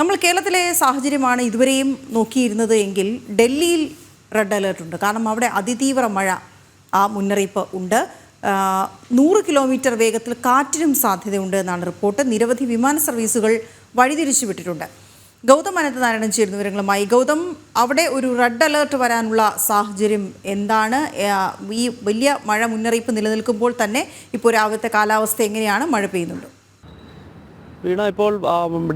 നമ്മൾ കേരളത്തിലെ സാഹചര്യമാണ് ഇതുവരെയും നോക്കിയിരുന്നത് എങ്കിൽ ഡൽഹിയിൽ റെഡ് അലേർട്ട് ഉണ്ട്. കാരണം അവിടെ അതിതീവ്ര മഴ മുന്നറിയിപ്പ് ഉണ്ട്. 100 കിലോമീറ്റർ വേഗത്തിൽ കാറ്റിനും സാധ്യതയുണ്ട് എന്നാണ് റിപ്പോർട്ട്. നിരവധി വിമാന സർവീസുകൾ വഴിതിരിച്ചു വിട്ടിട്ടുണ്ട്. ഗൗതം അനന്തനാരായണൻ ചേരുന്ന വിവരങ്ങളുമായി. ഗൗതം, അവിടെ ഒരു റെഡ് അലേർട്ട് വരാനുള്ള സാഹചര്യം എന്താണ്? ഈ വലിയ മഴ മുന്നറിയിപ്പ് നിലനിൽക്കുമ്പോൾ തന്നെ ഇപ്പോൾ രാവിലത്തെ കാലാവസ്ഥ എങ്ങനെയാണ്? മഴ പെയ്യുന്നുണ്ട്? വീണ, ഇപ്പോൾ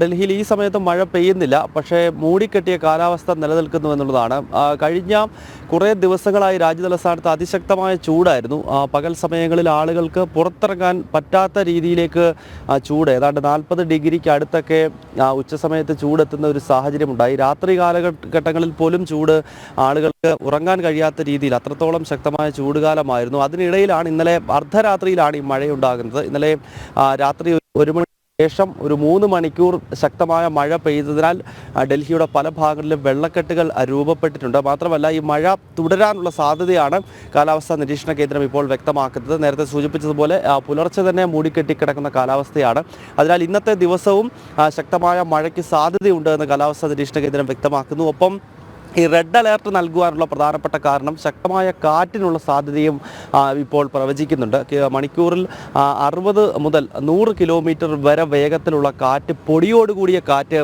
ഡൽഹിയിൽ ഈ സമയത്ത് മഴ പെയ്യുന്നില്ല, പക്ഷേ മൂടിക്കെട്ടിയ കാലാവസ്ഥ നിലനിൽക്കുന്നു എന്നുള്ളതാണ്. കഴിഞ്ഞ കുറേ ദിവസങ്ങളായി രാജ്യതലസ്ഥാനത്ത് അതിശക്തമായ ചൂടായിരുന്നു. പകൽ സമയങ്ങളിൽ ആളുകൾക്ക് പുറത്തിറങ്ങാൻ പറ്റാത്ത രീതിയിലേക്ക് ചൂട്, ഏതാണ്ട് 40 ഡിഗ്രിക്ക് അടുത്തൊക്കെ ഉച്ചസമയത്ത് ചൂടെത്തുന്ന ഒരു സാഹചര്യമുണ്ടായി. രാത്രി കാലഘട്ടങ്ങളിൽ പോലും ചൂട് ആളുകൾക്ക് ഉറങ്ങാൻ കഴിയാത്ത രീതിയിൽ അത്രത്തോളം ശക്തമായ ചൂടുകാലമായിരുന്നു. അതിനിടയിലാണ് ഇന്നലെ അർദ്ധരാത്രിയിലാണ് ഈ മഴയുണ്ടാകുന്നത്. ഇന്നലെ രാത്രി 1 മണി ശേഷം ഒരു 3 മണിക്കൂർ ശക്തമായ മഴ പെയ്തതിനാൽ ഡൽഹിയുടെ പല ഭാഗങ്ങളിലും വെള്ളക്കെട്ടുകൾ രൂപപ്പെട്ടിട്ടുണ്ട്. മാത്രമല്ല, ഈ മഴ തുടരാനുള്ള സാധ്യതയാണ് കാലാവസ്ഥാ നിരീക്ഷണ കേന്ദ്രം ഇപ്പോൾ വ്യക്തമാക്കുന്നത്. നേരത്തെ സൂചിപ്പിച്ചതുപോലെ പുലർച്ചെ തന്നെ മൂടിക്കെട്ടിക്കിടക്കുന്ന കാലാവസ്ഥയാണ്. അതിനാൽ ഇന്നത്തെ ദിവസവും ശക്തമായ മഴയ്ക്ക് സാധ്യതയുണ്ട് എന്ന് കാലാവസ്ഥാ നിരീക്ഷണ കേന്ദ്രം വ്യക്തമാക്കുന്നു. ഒപ്പം ഈ റെഡ് അലേർട്ട് നൽകുവാനുള്ള പ്രധാനപ്പെട്ട കാരണം ശക്തമായ കാറ്റിനുള്ള സാധ്യതയും ഇപ്പോൾ പ്രവചിക്കുന്നുണ്ട്. മണിക്കൂറിൽ 60 മുതൽ 100 കിലോമീറ്റർ വരെ വേഗത്തിലുള്ള കാറ്റ്, പൊടിയോടുകൂടിയ കാറ്റ്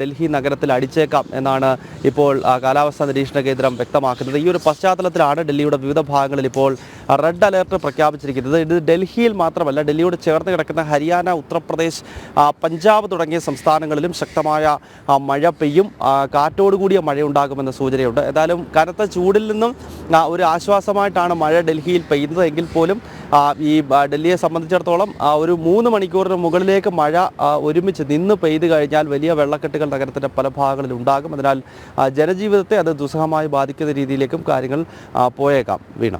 ഡൽഹി നഗരത്തിൽ അടിച്ചേക്കാം എന്നാണ് ഇപ്പോൾ കാലാവസ്ഥാ നിരീക്ഷണ കേന്ദ്രം വ്യക്തമാക്കുന്നത്. ഈ ഒരു പശ്ചാത്തലത്തിലാണ് ഡൽഹിയുടെ വിവിധ ഭാഗങ്ങളിൽ ഇപ്പോൾ റെഡ് അലേർട്ട് പ്രഖ്യാപിച്ചിരിക്കുന്നത്. ഇത് ഡൽഹിയിൽ മാത്രമല്ല, ഡൽഹിയോട് ചേർന്ന് കിടക്കുന്ന ഹരിയാന, ഉത്തർപ്രദേശ്, പഞ്ചാബ് തുടങ്ങിയ സംസ്ഥാനങ്ങളിലും ശക്തമായ മഴ പെയ്യും, കാറ്റോടുകൂടിയ മഴയുണ്ടാകുമെന്ന് സൂചനയുണ്ട്. ഏതായാലും കനത്ത ചൂടിൽ നിന്നും ഒരു ആശ്വാസമായിട്ടാണ് മഴ ഡൽഹിയിൽ പെയ്യുന്നത്. എങ്കിൽ പോലും ഈ ഡൽഹിയെ സംബന്ധിച്ചിടത്തോളം ഒരു 3 മണിക്കൂറിന് മുകളിലേക്ക് മഴ ഒരുമിച്ച് നിന്ന് പെയ്തു കഴിഞ്ഞാൽ വലിയ വെള്ളക്കെട്ടുകൾ നഗരത്തിൻ്റെ പല ഭാഗങ്ങളിൽ ഉണ്ടാകും. അതിനാൽ ജനജീവിതത്തെ അത് ദുസ്സഹമായി ബാധിക്കുന്ന രീതിയിലേക്കും കാര്യങ്ങൾ പോയേക്കാം. വീണ.